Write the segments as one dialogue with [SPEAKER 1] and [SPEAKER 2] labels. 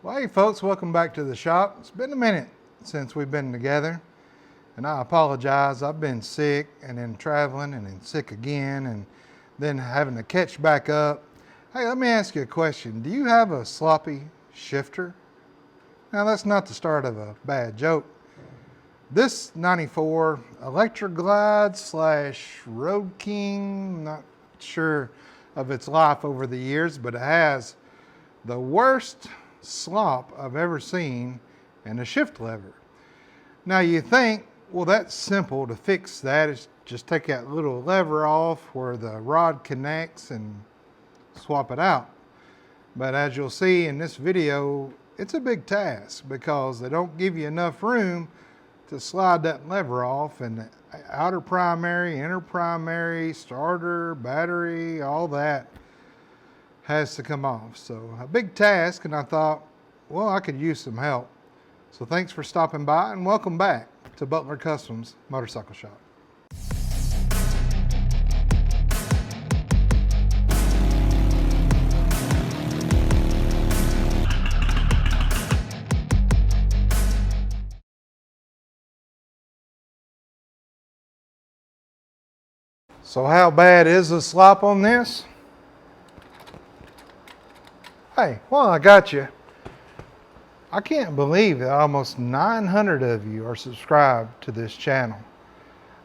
[SPEAKER 1] Well, hey folks, welcome back to the shop. It's been a minute since we've been together, and I apologize. I've been sick and then traveling and then sick again and then having to catch back up. Hey, let me ask you a question. Do you have a sloppy shifter? Now, that's not the start of a bad joke. This 94 Electra Glide / Road King, not sure of its life over the years, but it has the worst slop I've ever seen in a shift lever. Now you think, well, that's simple to fix that. It's just take that little lever off where the rod connects and swap it out. But as you'll see in this video, it's a big task because they don't give you enough room to slide that lever off, and the outer primary, inner primary, starter, battery, all that has to come off. So a big task, and I thought, well, I could use some help. So thanks for stopping by and welcome back to Butler Customs Motorcycle Shop. So how bad is the slop on this? Hey, well, I got you. I can't believe that almost 900 of you are subscribed to this channel.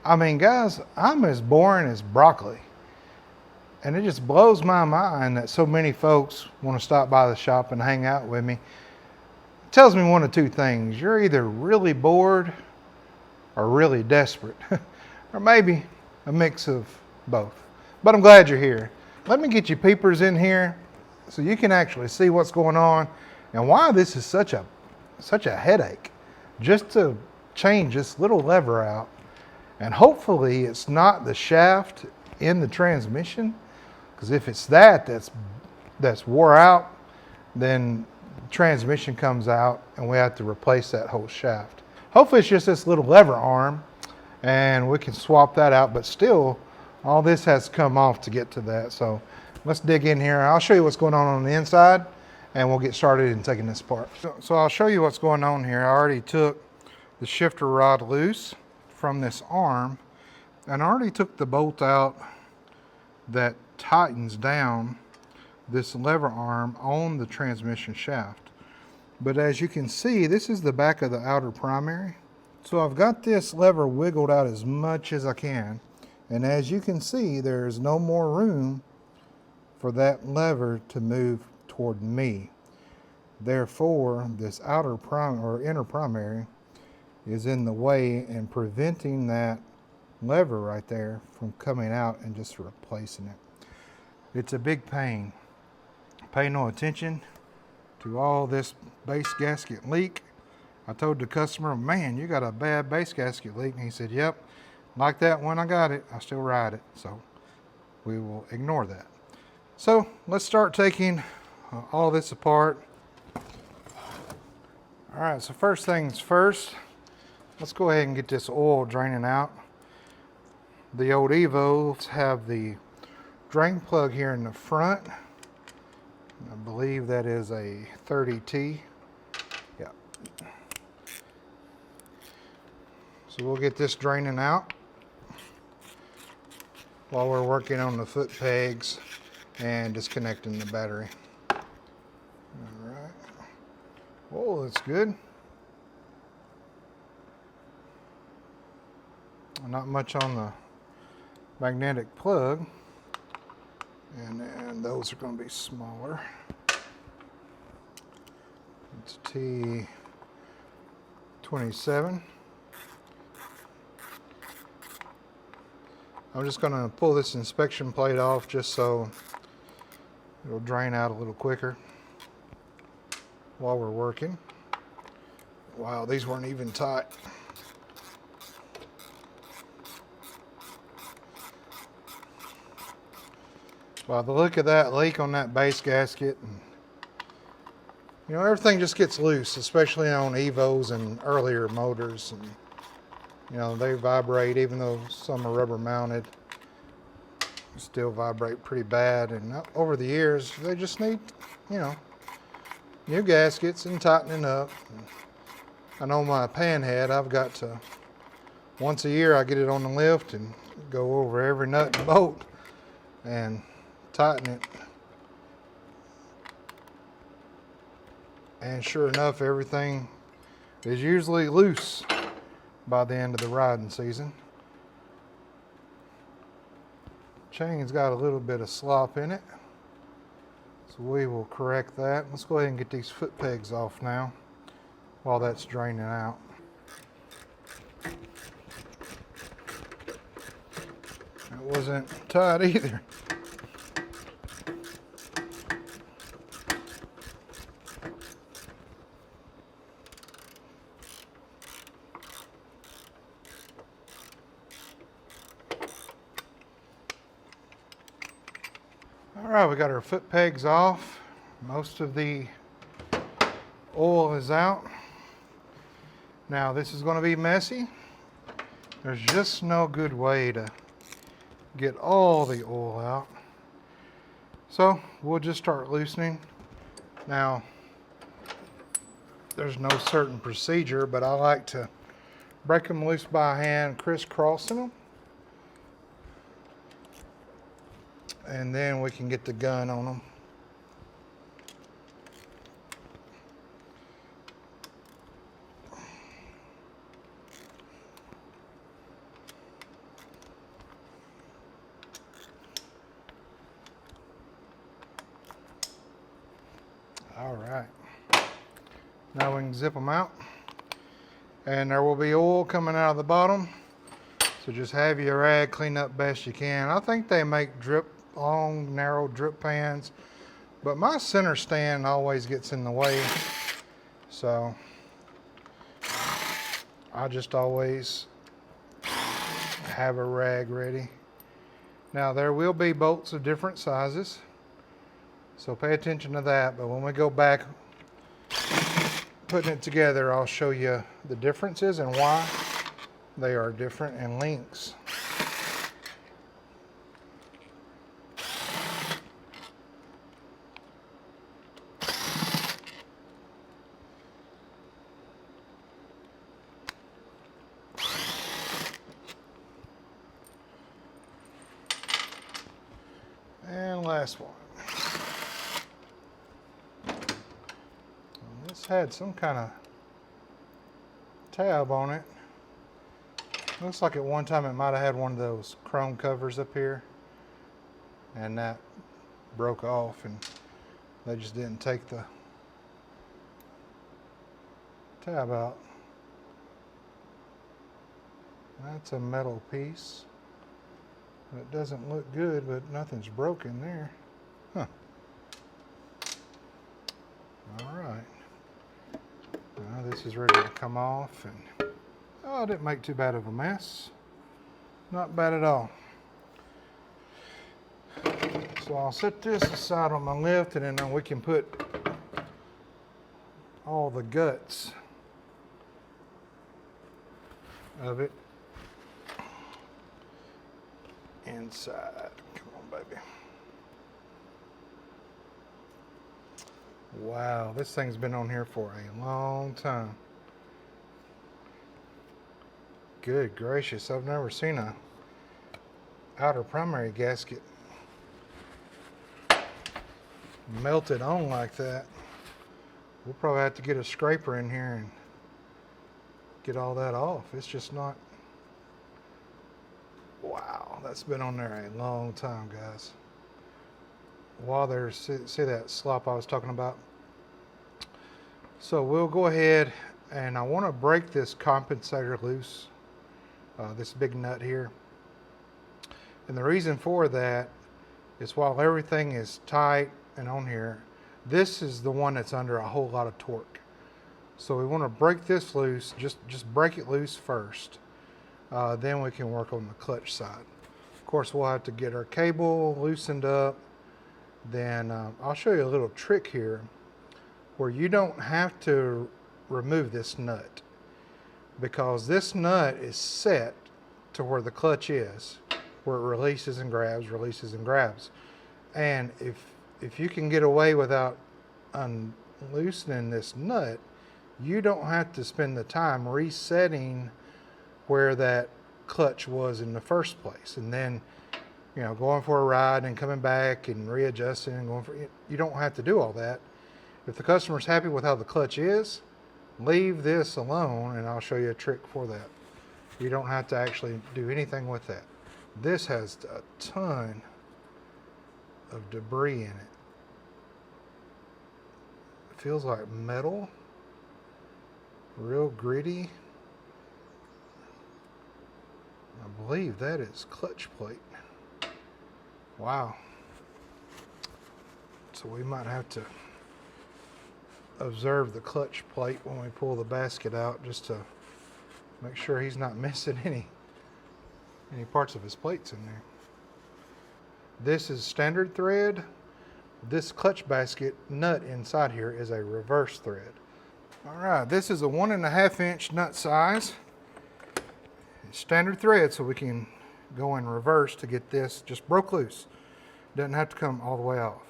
[SPEAKER 1] I mean, guys, I'm as boring as broccoli. And it just blows my mind that so many folks want to stop by the shop and hang out with me. It tells me one of two things. You're either really bored or really desperate. Or maybe a mix of both. But I'm glad you're here. Let me get you peepers in here so you can actually see what's going on and why this is such a headache just to change this little lever out. And hopefully it's not the shaft in the transmission, because if it's that's wore out, then the transmission comes out and we have to replace that whole shaft. Hopefully it's just this little lever arm and we can swap that out, but still all this has to come off to get to that. So let's dig in here. I'll show you what's going on the inside and we'll get started in taking this apart. So I'll show you what's going on here. I already took the shifter rod loose from this arm and I already took the bolt out that tightens down this lever arm on the transmission shaft. But as you can see, this is the back of the outer primary. So I've got this lever wiggled out as much as I can. And as you can see, there's no more room for that lever to move toward me. Therefore, this outer inner primary is in the way and preventing that lever right there from coming out and just replacing it. It's a big pain. Pay no attention to all this base gasket leak. I told the customer, man, you got a bad base gasket leak. And he said, yep, like that when I got it, I still ride it. So we will ignore that. So let's start taking all this apart. All right, so first things first, let's go ahead and get this oil draining out. The old Evos have the drain plug here in the front. I believe that is a 30T. Yeah. So we'll get this draining out while we're working on the foot pegs and disconnecting the battery. All right. Oh, that's good. Not much on the magnetic plug. And then those are going to be smaller. It's T27. I'm just going to pull this inspection plate off just so it'll drain out a little quicker while we're working. Wow, these weren't even tight. Wow, the look of that leak on that base gasket, and you know, everything just gets loose, especially on Evos and earlier motors. And you know, they vibrate, even though some are rubber mounted, still vibrate pretty bad. And over the years, they just need, you know, new gaskets and tightening up. I know my pan head, I've got to, once a year I get it on the lift and go over every nut and bolt and tighten it. And sure enough, everything is usually loose by the end of the riding season. Chain's got a little bit of slop in it, so we will correct that. Let's go ahead and get these foot pegs off now while that's draining out. It wasn't tight either. All right, we got our foot pegs off. Most of the oil is out. Now this is going to be messy. There's just no good way to get all the oil out. So we'll just start loosening. Now, there's no certain procedure, but I like to break them loose by hand, crisscrossing them. And then we can get the gun on them. All right. Now we can zip them out. And there will be oil coming out of the bottom. So just have your rag clean up best you can. I think they make long, narrow drip pans, but my center stand always gets in the way, so I just always have a rag ready. Now there will be bolts of different sizes, so pay attention to that, but when we go back putting it together, I'll show you the differences and why they are different in lengths. And last one. This had some kind of tab on it. Looks like at one time it might have had one of those chrome covers up here, and that broke off and they just didn't take the tab out. That's a metal piece. It doesn't look good, but nothing's broken there. Huh. All right. Now this is ready to come off, and oh, it didn't make too bad of a mess. Not bad at all. So I'll set this aside on my lift, and then we can put all the guts of it inside. Come on, baby. Wow, this thing's been on here for a long time. Good gracious, I've never seen a outer primary gasket melted on like that. We'll probably have to get a scraper in here and get all that off. It's just not. Wow, that's been on there a long time, guys. While there's, see that slop I was talking about? So we'll go ahead, and I want to break this compensator loose, this big nut here. And the reason for that is while everything is tight and on here, this is the one that's under a whole lot of torque. So we want to break this loose, just break it loose first. Then we can work on the clutch side. Of course, we'll have to get our cable loosened up. Then I'll show you a little trick here where you don't have to remove this nut, because this nut is set to where the clutch is, where it releases and grabs, releases and grabs. And if you can get away without loosening this nut, you don't have to spend the time resetting where that clutch was in the first place, and then going for a ride and coming back and readjusting and going for it. You don't have to do all that. If the customer's happy with how the clutch is, leave this alone and I'll show you a trick for that. You don't have to actually do anything with that. This has a ton of debris in it. It feels like metal, real gritty. I believe that is clutch plate. Wow. So we might have to observe the clutch plate when we pull the basket out, just to make sure he's not missing any parts of his plates in there. This is standard thread. This clutch basket nut inside here is a reverse thread. All right, this is a 1.5 inch nut size. It's standard thread, so we can go in reverse to get this just broke loose. Doesn't have to come all the way off.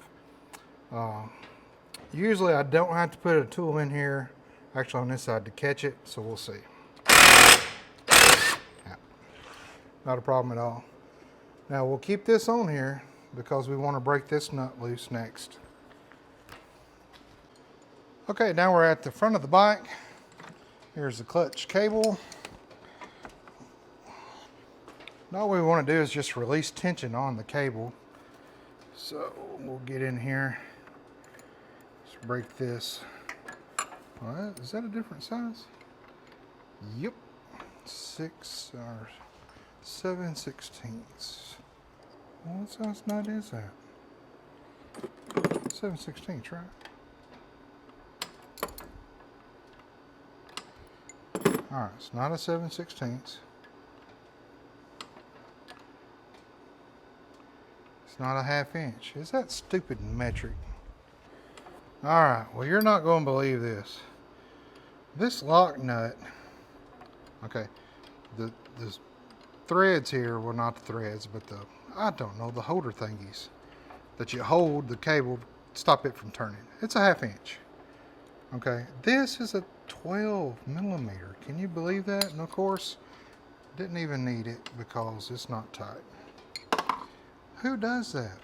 [SPEAKER 1] Usually I don't have to put a tool in here, actually on this side, to catch it, so we'll see. Yeah, not a problem at all. Now we'll keep this on here because we want to break this nut loose next. Okay, now we're at the front of the bike. Here's the clutch cable. Now what we want to do is just release tension on the cable. So we'll get in here. Let's break this. All right, is that a different size? Yep. 6 or 7/16. What size nut is that? 7/16, right? All right, it's not a 7/16. It's not a 1/2 inch. Is that stupid metric? All right, well, you're not going to believe this. This lock nut, okay, the threads here, well, not the threads, but I don't know, the holder thingies that you hold the cable, stop it from turning. It's a 1/2 inch. Okay, this is a 12 millimeter. Can you believe that? And of course, didn't even need it because it's not tight. Who does that?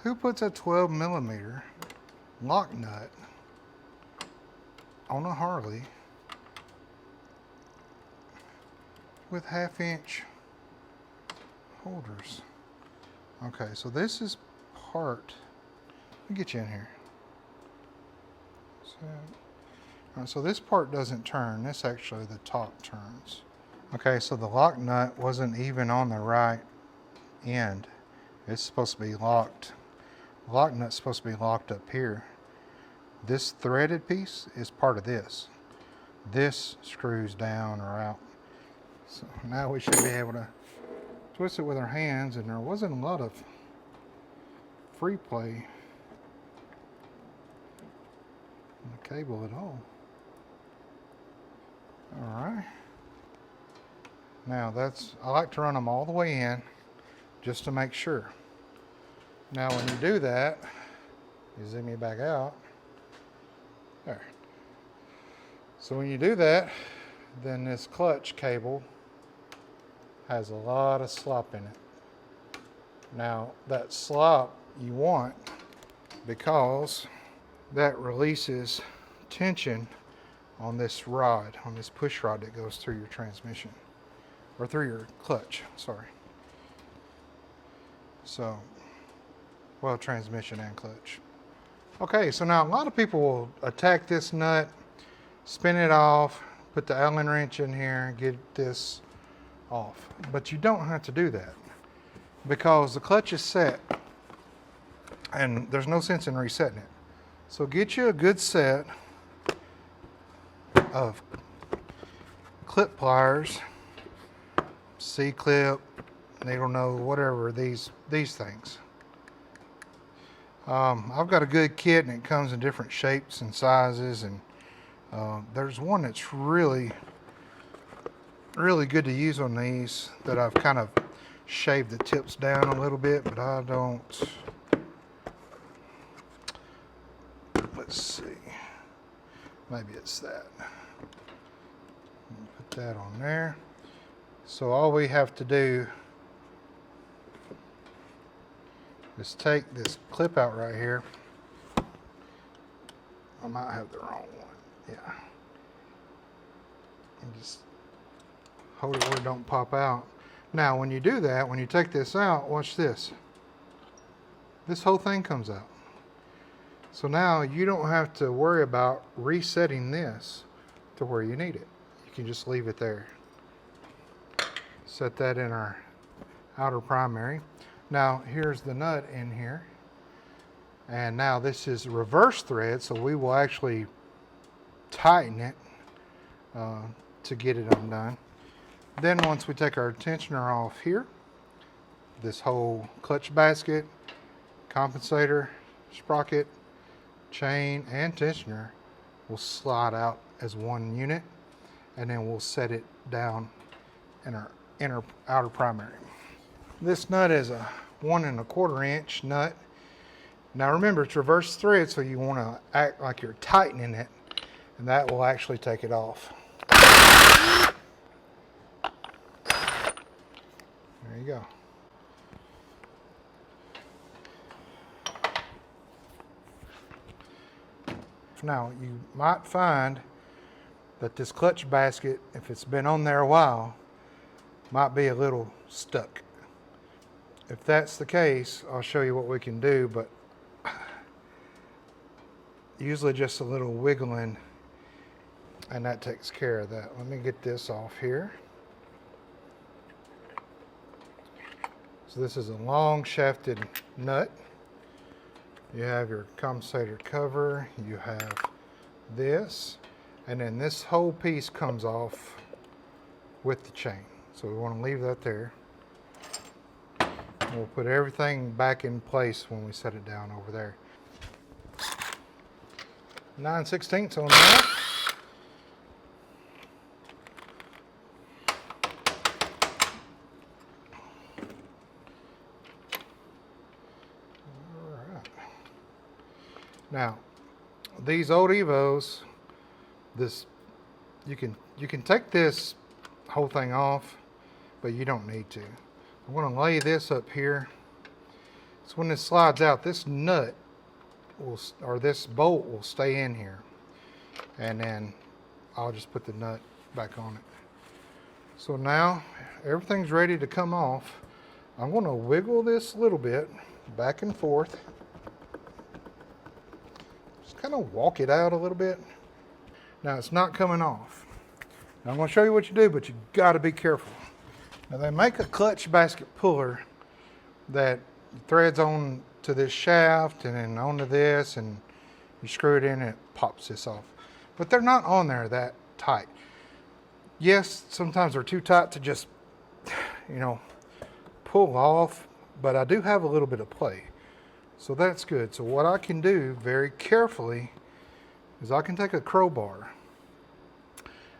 [SPEAKER 1] Who puts a 12 millimeter lock nut on a Harley with 1/2 inch holders? Okay, so this is part, let me get you in here. So this part doesn't turn, this actually the top turns. Okay, so the lock nut wasn't even on the right end. It's supposed to be locked. The lock nut's supposed to be locked up here. This threaded piece is part of this. This screws down or out. So now we should be able to twist it with our hands, and there wasn't a lot of free play in the cable at all. All right. Now I like to run them all the way in just to make sure. Now when you do that, you zoom it back out. There. So when you do that, then this clutch cable has a lot of slop in it. Now that slop you want because that releases tension on this rod, on this push rod that goes through your transmission, or through your clutch, sorry. So, well, transmission and clutch. Okay, so now a lot of people will attack this nut, spin it off, put the Allen wrench in here and get this off. But you don't have to do that because the clutch is set and there's no sense in resetting it. So get you a good set of clip pliers, C-clip, needle nose, whatever, these things. I've got a good kit and it comes in different shapes and sizes, and there's one that's really good to use on these that I've kind of shaved the tips down a little bit, but I don't. Let's Let's see. Maybe it's that. Put that on there. So all we have to do is take this clip out right here. I might have the wrong one. Yeah. And just hold it where it don't pop out. Now when you do that, when you take this out, watch this. This whole thing comes out. So now you don't have to worry about resetting this to where you need it. You can just leave it there. Set that in our outer primary. Now here's the nut in here. And now this is reverse thread, so we will actually tighten it to get it undone. Then once we take our tensioner off here, this whole clutch basket, compensator, sprocket, chain, and tensioner will slide out as one unit, and then we'll set it down in our outer primary. This nut is a 1 1/4 inch nut. Now remember, it's reverse thread, so you want to act like you're tightening it, and that will actually take it off. There you go. Now you might find that this clutch basket, if it's been on there a while, might be a little stuck. If that's the case, I'll show you what we can do, but usually just a little wiggling and that takes care of that. Let me get this off here. So this is a long shafted nut. You have your compensator cover, you have this, and then this whole piece comes off with the chain. So we want to leave that there. We'll put everything back in place when we set it down over there. 9/16 on that. Now, these old Evos, you can take this whole thing off, but you don't need to. I'm going to lay this up here. So when this slides out, this nut or this bolt will stay in here, and then I'll just put the nut back on it. So now everything's ready to come off. I'm going to wiggle this a little bit back and forth. Kind of walk it out a little bit. Now it's not coming off. Now I'm going to show you what you do, but you got to be careful. Now they make a clutch basket puller that threads on to this shaft and then onto this, and you screw it in and it pops this off. But they're not on there that tight. Yes, sometimes they're too tight to just, pull off, but I do have a little bit of play. So that's good. So what I can do very carefully is I can take a crowbar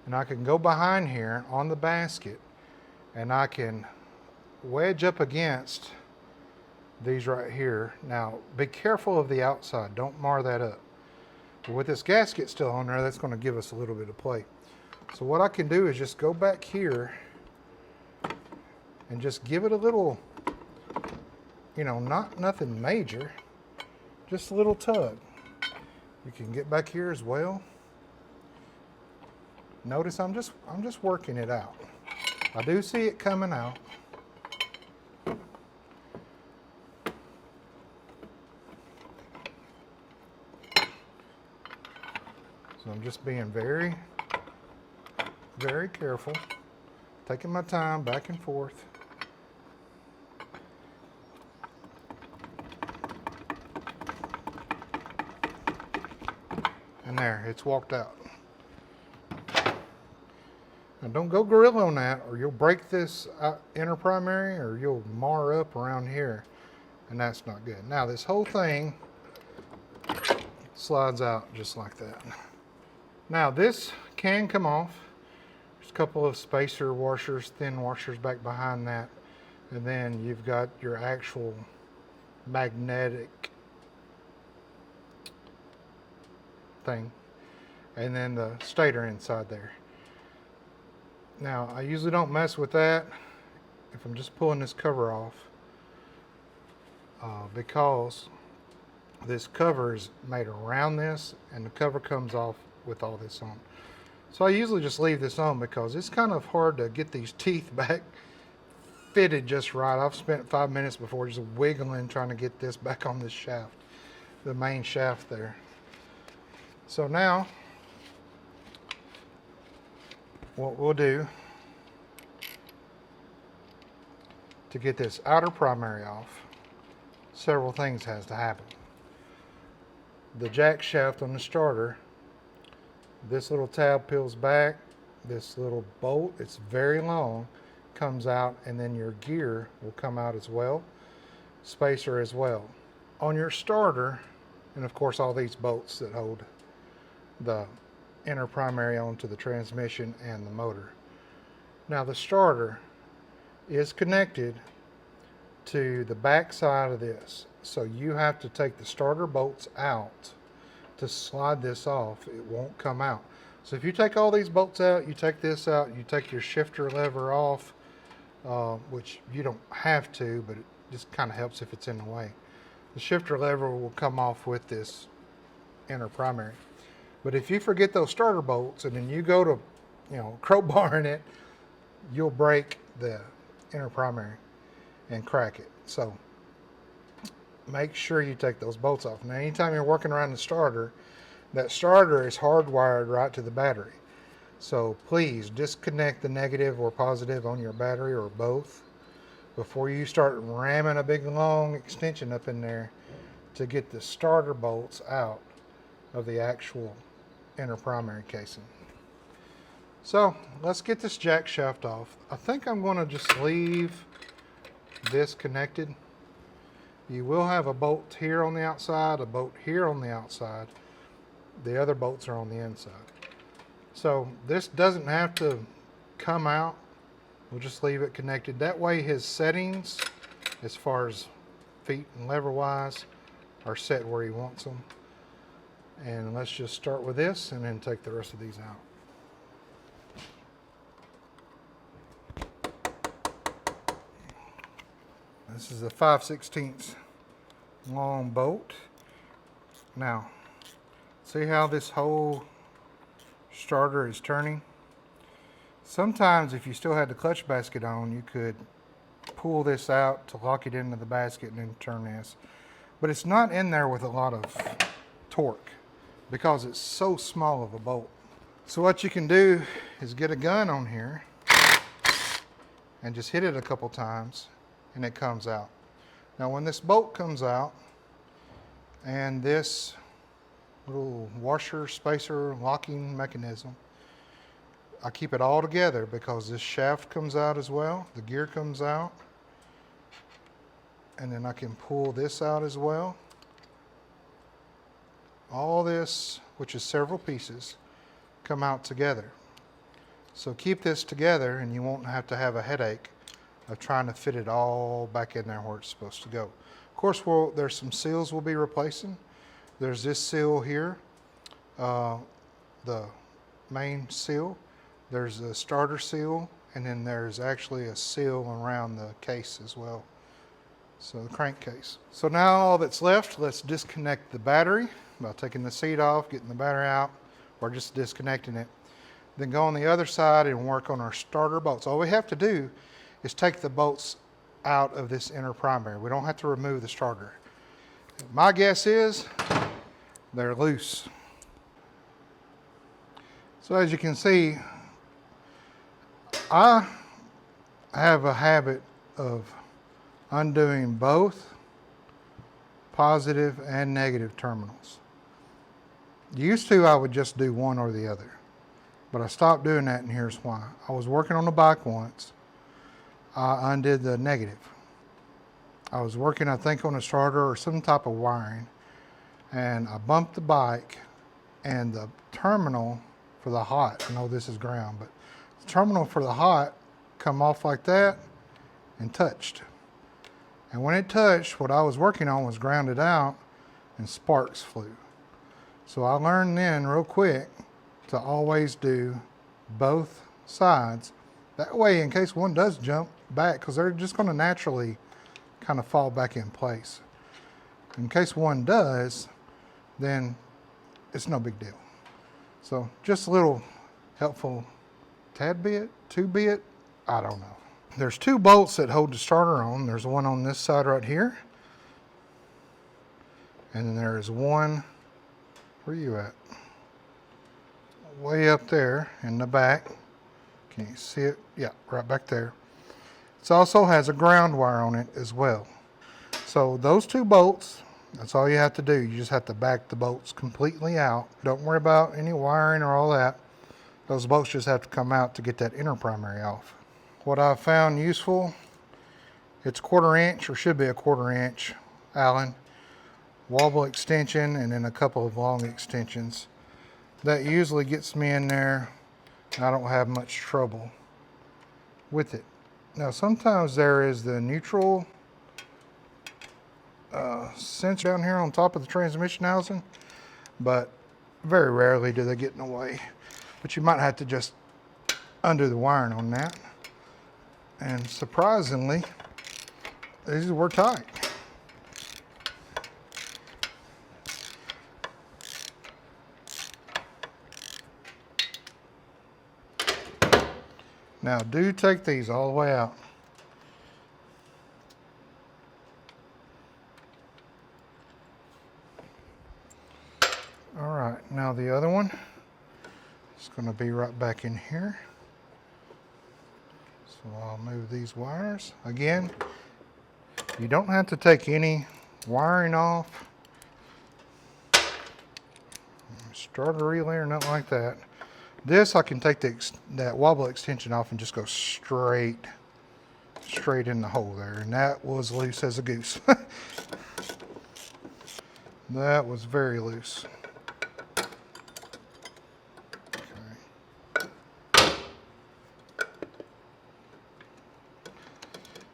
[SPEAKER 1] and I can go behind here on the basket and I can wedge up against these right here. Now be careful of the outside, don't mar that up. But with this gasket still on there, that's going to give us a little bit of play. So what I can do is just go back here and just give it a little, nothing major, just a little tug. You can get back here as well. Notice I'm just working it out. I do see it coming out. So I'm just being very, very careful, taking my time back and forth. And there, it's walked out. Now don't go gorilla on that, or you'll break this inner primary, or you'll mar up around here, and that's not good. Now this whole thing slides out just like that. Now this can come off. There's a couple of spacer washers, thin washers back behind that, and then you've got your actual magnetic thing, and then the stator inside there. Now, I usually don't mess with that if I'm just pulling this cover off, because this cover is made around this, and the cover comes off with all this on. So I usually just leave this on because it's kind of hard to get these teeth back fitted just right. I've spent 5 minutes before just wiggling trying to get this back on this shaft, the main shaft there. So now what we'll do to get this outer primary off, several things has to happen. The jack shaft on the starter, this little tab peels back, this little bolt, it's very long, comes out, and then your gear will come out as well, spacer as well. On your starter, and of course all these bolts that hold the inner primary onto the transmission and the motor. Now the starter is connected to the back side of this, so you have to take the starter bolts out to slide this off. It won't come out. So if you take all these bolts out, you take this out, you take your shifter lever off, which you don't have to, but it just kind of helps if it's in the way. The shifter lever will come off with this inner primary. But if you forget those starter bolts and then you go to, crowbarring it, you'll break the inner primary and crack it. So make sure you take those bolts off. Now, anytime you're working around the starter, that starter is hardwired right to the battery. So please disconnect the negative or positive on your battery, or both, before you start ramming a big long extension up in there to get the starter bolts out of the actual inner primary casing. So let's get this jack shaft off. I think I'm going to just leave this connected. You will have a bolt here on the outside, a bolt here on the outside. The other bolts are on the inside. So this doesn't have to come out. We'll just leave it connected. That way his settings, as far as feet and lever wise, are set where he wants them. And let's just start with this and then take the rest of these out. This is a 5/16 long bolt. Now, see how this whole starter is turning? Sometimes if you still had the clutch basket on, you could pull this out to lock it into the basket and then turn this. But it's not in there with a lot of torque because it's so small of a bolt. So what you can do is get a gun on here and just hit it a couple times and it comes out. Now when this bolt comes out and this little washer, spacer, locking mechanism, I keep it all together because this shaft comes out as well, the gear comes out, and then I can pull this out as well. All this, which is several pieces, come out together. So keep this together and you won't have to have a headache of trying to fit it all back in there where it's supposed to go. Of course, there's some seals we'll be replacing. There's this seal here, the main seal. There's a starter seal, and then there's actually a seal around the case as well. So the crankcase. So now all that's left, let's disconnect the battery by taking the seat off, getting the battery out, or just disconnecting it. Then go on the other side and work on our starter bolts. All we have to do is take the bolts out of this inner primary. We don't have to remove the starter. My guess is they're loose. So as you can see, I have a habit of undoing both positive and negative terminals. Used to, I would just do one or the other, but I stopped doing that, and here's why. I was working on a bike once. I undid the negative. I was working, I think, on a starter or some type of wiring, and I bumped the bike, and the terminal for the hot, I know this is ground, but the terminal for the hot come off like that and touched. And when it touched, what I was working on was grounded out and sparks flew. So I learned then real quick to always do both sides. That way, in case one does jump back, because they're just going to naturally kind of fall back in place. In case one does, then it's no big deal. So just a little helpful tad bit, 2-bit, I don't know. There's 2 bolts that hold the starter on. There's one on this side right here. And then there's one, where are you at? Way up there in the back. Can you see it? Yeah, right back there. It also has a ground wire on it as well. So those 2 bolts, that's all you have to do. You just have to back the bolts completely out. Don't worry about any wiring or all that. Those bolts just have to come out to get that inner primary off. What I've found useful, it's 1/4 inch, or should be a 1/4 inch Allen wobble extension, and then a couple of long extensions. That usually gets me in there. I don't have much trouble with it. Now sometimes there is the neutral sensor down here on top of the transmission housing, but very rarely do they get in the way. But you might have to just undo the wiring on that. And surprisingly, these were tight. Now do take these all the way out. All right, now the other one is going to be right back in here. So I'll move these wires. Again, you don't have to take any wiring off. Starter relay or nothing like that. This I can take that wobble extension off and just go straight in the hole there. And that was loose as a goose. That was very loose.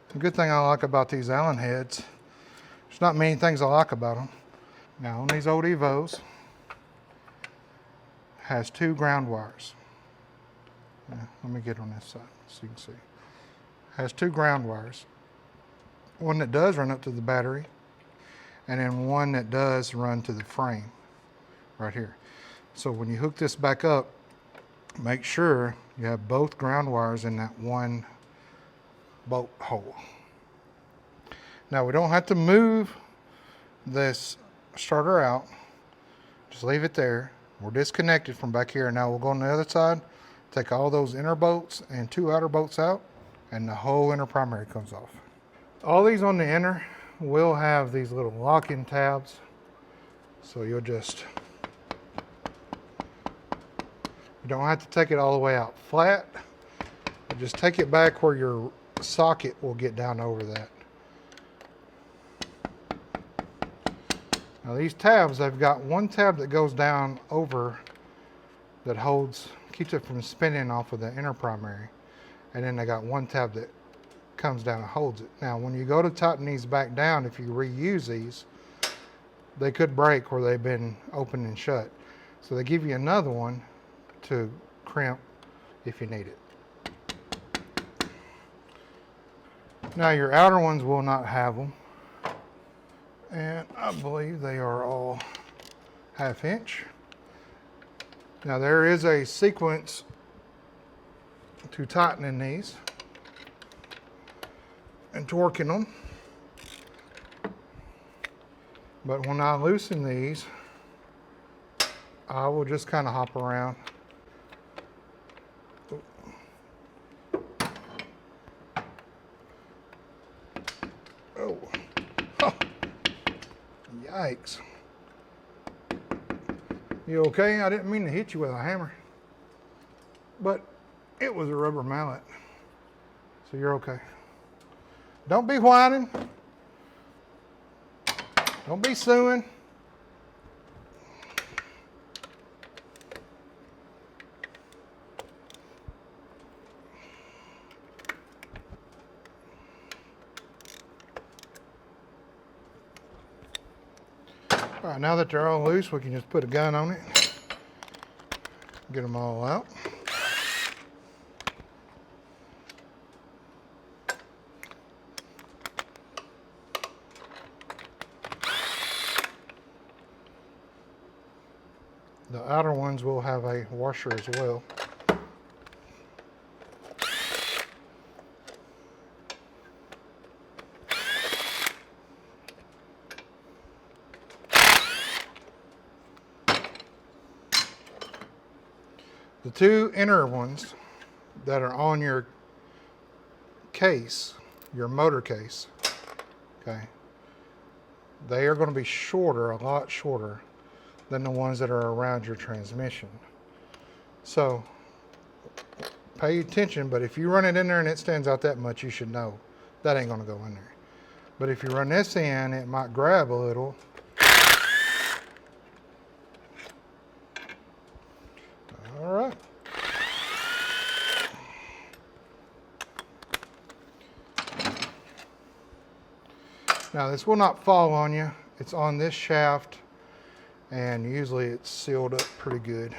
[SPEAKER 1] The good thing I like about these Allen heads, there's not many things I like about them. Now on these old Evos, has 2 ground wires. Let me get on this side so you can see. Has 2 ground wires. One that does run up to the battery, and then one that does run to the frame right here. So when you hook this back up, make sure you have both ground wires in that one bolt hole. Now we don't have to move this starter out, just leave it there. We're disconnected from back here. Now we'll go on the other side, take all those inner bolts and 2 outer bolts out, and the whole inner primary comes off. All these on the inner will have these little lock-in tabs, so you'll just, you don't have to take it all the way out flat, but just take it back where your socket will get down over that. Now these tabs, they've got one tab that goes down over that keeps it from spinning off of the inner primary. And then they got one tab that comes down and holds it. Now when you go to tighten these back down, if you reuse these, they could break where they've been open and shut. So they give you another one to crimp if you need it. Now your outer ones will not have them. And I believe they are all 1/2 inch. Now there is a sequence to tightening these and torquing them. But when I loosen these, I will just kind of hop around. Oh. Yikes. You okay? I didn't mean to hit you with a hammer, but it was a rubber mallet, so you're okay. Don't be whining. Don't be suing. All right, now that they're all loose, we can just put a gun on it, get them all out. The outer ones will have a washer as well. The two inner ones that are on your case, your motor case, okay, they are going to be shorter, a lot shorter than the ones that are around your transmission. So pay attention, but if you run it in there and it stands out that much, you should know that ain't going to go in there. But if you run this in, it might grab a little. All right. Now this will not fall on you. It's on this shaft, and usually it's sealed up pretty good.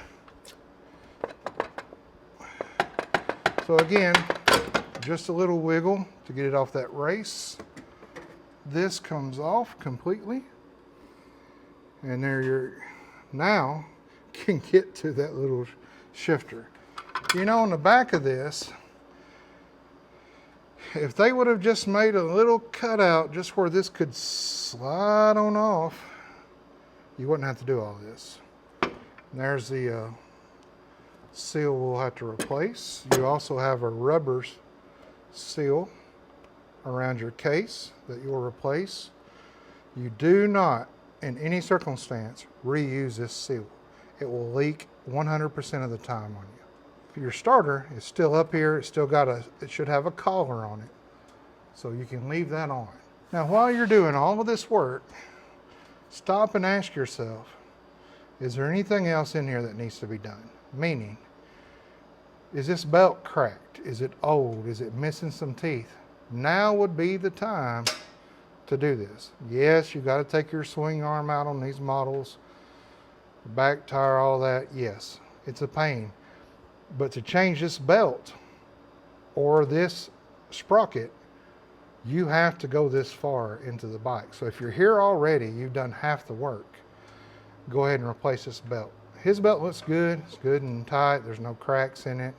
[SPEAKER 1] So again, just a little wiggle to get it off that race. This comes off completely, and there you're now can get to that little shifter. You know, on the back of this, if they would have just made a little cutout just where this could slide on off, you wouldn't have to do all this. And there's the seal we'll have to replace. You also have a rubber seal around your case that you'll replace. You do not, in any circumstance, reuse this seal. It will leak 100% of the time on you. Your starter is still up here. It's still got it should have a collar on it. So you can leave that on. Now while you're doing all of this work, stop and ask yourself, is there anything else in here that needs to be done? Meaning, is this belt cracked? Is it old? Is it missing some teeth? Now would be the time to do this. Yes, you got to take your swing arm out on these models, back tire, all that. Yes, it's a pain. But to change this belt or this sprocket, you have to go this far into the bike. So if you're here already, you've done half the work. Go ahead and replace this belt. His belt looks good. It's good and tight. There's no cracks in it.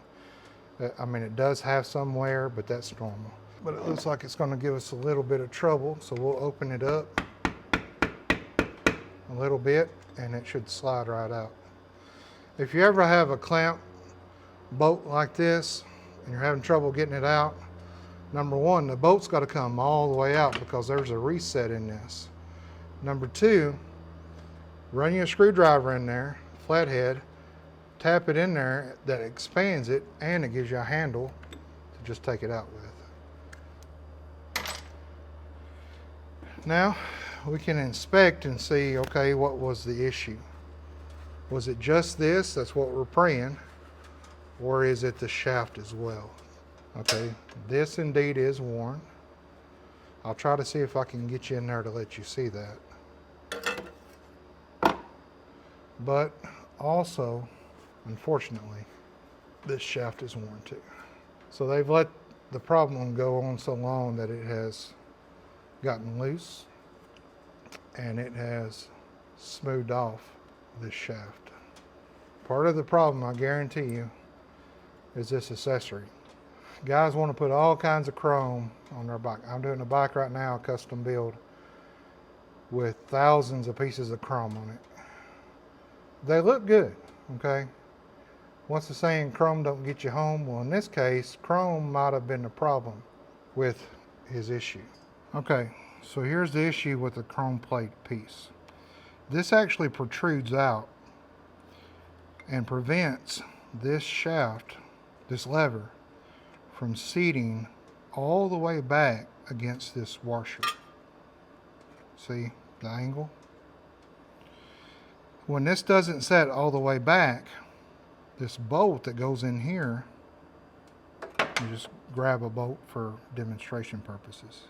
[SPEAKER 1] I mean, it does have some wear, but that's normal. But it looks like it's going to give us a little bit of trouble. So we'll open it up a little bit and it should slide right out. If you ever have a clamp bolt like this and you're having trouble getting it out, number one, the bolt's got to come all the way out because there's a reset in this. Number two, run your screwdriver in there, flathead, tap it in there, that expands it, and it gives you a handle to just take it out with. Now we can inspect and see, okay, what was the issue? Was it just this? That's what we're praying. Or is it the shaft as well? Okay, this indeed is worn. I'll try to see if I can get you in there to let you see that. But also, unfortunately, this shaft is worn too. So they've let the problem go on so long that it has gotten loose and it has smoothed off this shaft. Part of the problem, I guarantee you, is this accessory. Guys want to put all kinds of chrome on their bike. I'm doing a bike right now, a custom build, with thousands of pieces of chrome on it. They look good, okay? What's the saying, chrome don't get you home? Well, in this case, chrome might have been the problem with his issue. Okay, so here's the issue with the chrome plate piece. This actually protrudes out and prevents this shaft, this lever, from seating all the way back against this washer. See the angle? When this doesn't set all the way back, this bolt that goes in here, you just grab a bolt for demonstration purposes,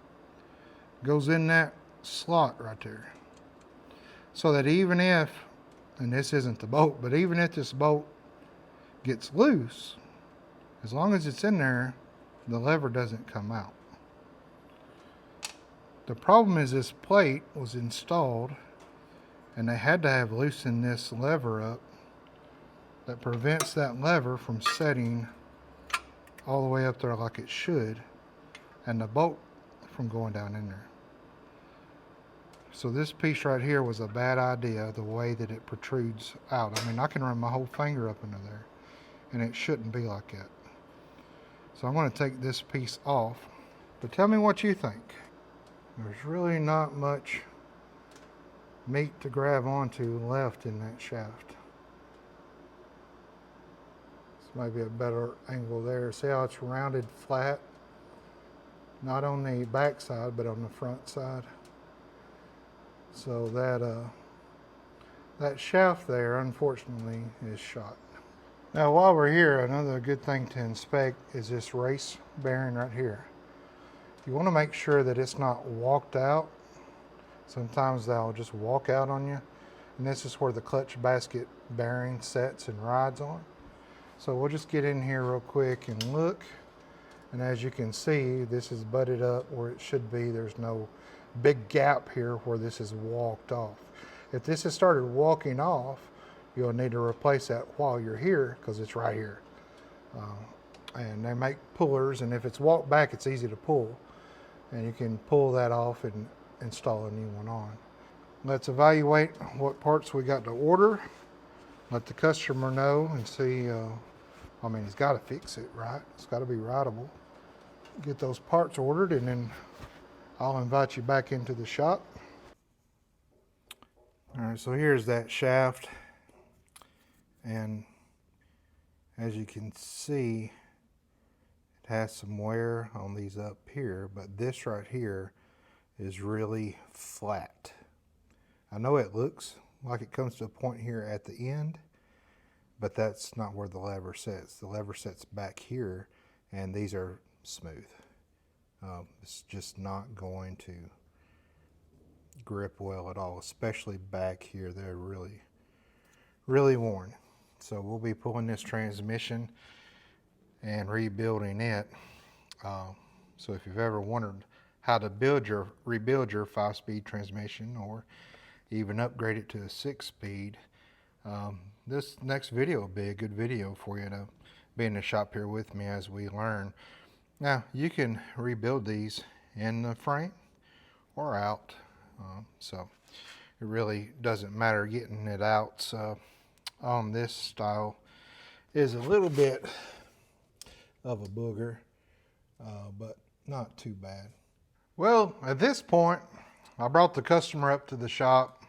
[SPEAKER 1] goes in that slot right there. so that even if, and this isn't the bolt, but even if this bolt gets loose, as long as it's in there, the lever doesn't come out. The problem is this plate was installed and they had to have loosened this lever up that prevents that lever from setting all the way up there like it should, and the bolt from going down in there. So this piece right here was a bad idea, the way that it protrudes out. I mean, I can run my whole finger up into there, and it shouldn't be like that. So I'm going to take this piece off, but tell me what you think. There's really not much meat to grab onto left in that shaft. This might be a better angle there. See how it's rounded flat? Not on the back side, but on the front side. So that shaft there, unfortunately, is shot. Now, while we're here, another good thing to inspect is this race bearing right here. You want to make sure that it's not walked out. Sometimes they'll just walk out on you. And this is where the clutch basket bearing sets and rides on. So we'll just get in here real quick and look. And as you can see, this is butted up where it should be. There's no big gap here where this is walked off. If this has started walking off, you'll need to replace that while you're here, because it's right here. And they make pullers, and if it's walked back, it's easy to pull. And you can pull that off and install a new one on. Let's evaluate what parts we got to order. Let the customer know and see, I mean, he's got to fix it, right? It's got to be rideable. Get those parts ordered, and then I'll invite you back into the shop. All right, so here's that shaft. And as you can see, it has some wear on these up here, but this right here is really flat. I know it looks like it comes to a point here at the end, but that's not where the lever sets. The lever sets back here, and these are smooth. It's just not going to grip well at all, especially back here. They're really, really worn. So we'll be pulling this transmission and rebuilding it. So if you've ever wondered how to rebuild your 5-speed transmission, or even upgrade it to a 6-speed, this next video will be a good video for you to be in the shop here with me as we learn. Now, you can rebuild these in the frame or out, so it really doesn't matter. Getting it out on this style is a little bit of a booger, but not too bad. Well, at this point, I brought the customer up to the shop.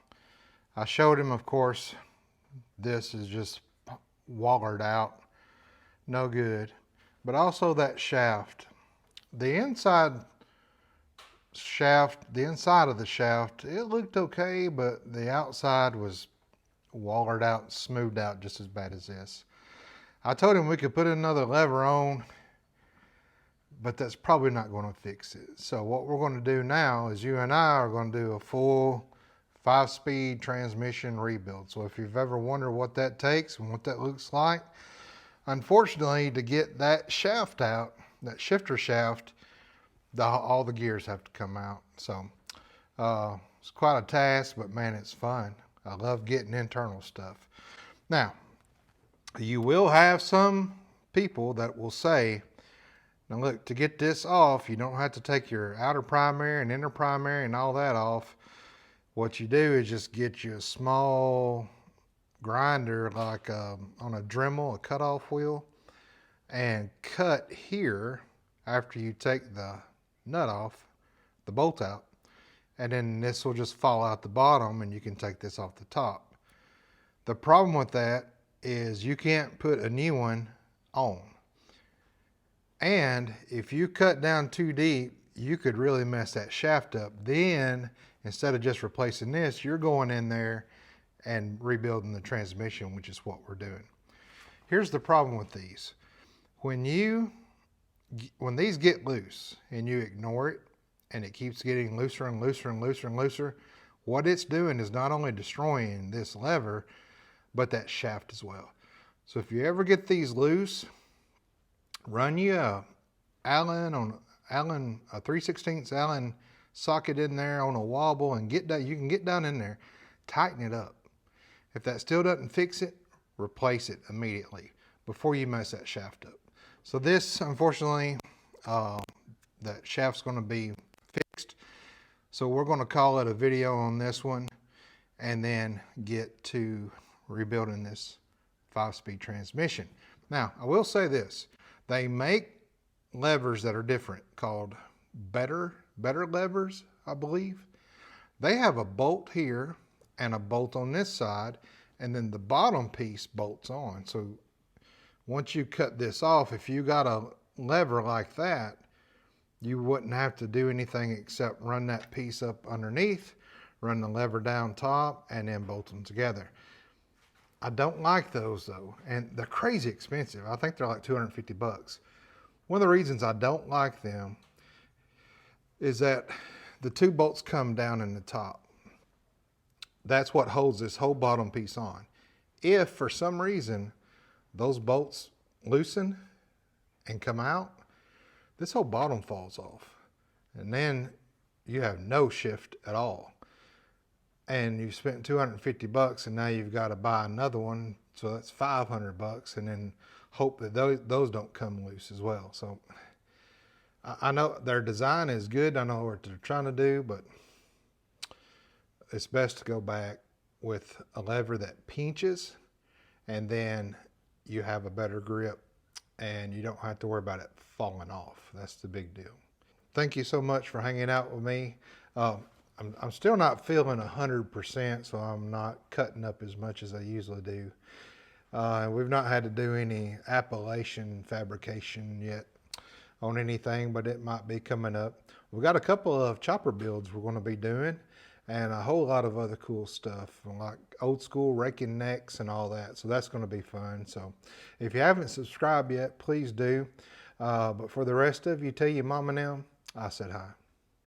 [SPEAKER 1] I showed him, of course, this is just wallered out, no good. But also that shaft. The inside of the shaft, it looked okay, but the outside was wallered out, smoothed out just as bad as this. I told him we could put another lever on, but that's probably not going to fix it. So what we're going to do now is you and I are going to do a full 5-speed transmission rebuild. So if you've ever wondered what that takes and what that looks like, unfortunately, to get that shaft out, that shifter shaft, all the gears have to come out. So it's quite a task, but man, it's fun. I love getting internal stuff. Now, you will have some people that will say, now look, to get this off, you don't have to take your outer primary and inner primary and all that off. What you do is just get you a small grinder, like on a Dremel, a cutoff wheel, and cut here after you take the nut off, the bolt out, and then this will just fall out the bottom and you can take this off the top. The problem with that is you can't put a new one on. And if you cut down too deep, you could really mess that shaft up. Then, instead of just replacing this, you're going in there and rebuilding the transmission, which is what we're doing. Here's the problem with these. When these get loose and you ignore it, and it keeps getting looser and looser and looser and looser, what it's doing is not only destroying this lever, but that shaft as well. So if you ever get these loose, run you a Allen, a 3/16 Allen socket in there on a wobble and you can get down in there, tighten it up. If that still doesn't fix it, replace it immediately before you mess that shaft up. So this, unfortunately, that shaft's going to be fixed. So we're going to call it a video on this one and then get to rebuilding this 5-speed transmission. Now, I will say this. They make levers that are different called better levers, I believe. They have a bolt here and a bolt on this side, and then the bottom piece bolts on. So once you cut this off, if you got a lever like that, you wouldn't have to do anything except run that piece up underneath, run the lever down top, and then bolt them together. I don't like those though, and they're crazy expensive. I think they're like 250 bucks. One of the reasons I don't like them is that the two bolts come down in the top. That's what holds this whole bottom piece on. If for some reason those bolts loosen and come out, this whole bottom falls off. And then you have no shift at all. And you spent 250 bucks and now you've got to buy another one. So that's 500 bucks and then hope that those don't come loose as well. So I know their design is good. I know what they're trying to do, but it's best to go back with a lever that pinches, and then you have a better grip and you don't have to worry about it falling off. That's the big deal. Thank you so much for hanging out with me. I'm still not feeling 100%, so I'm not cutting up as much as I usually do. We've not had to do any Appalachian fabrication yet on anything, but it might be coming up. We've got a couple of chopper builds we're going to be doing, and a whole lot of other cool stuff, like old school raking necks and all that. So that's going to be fun. So if you haven't subscribed yet, please do. But for the rest of you, tell your mom and them I said hi.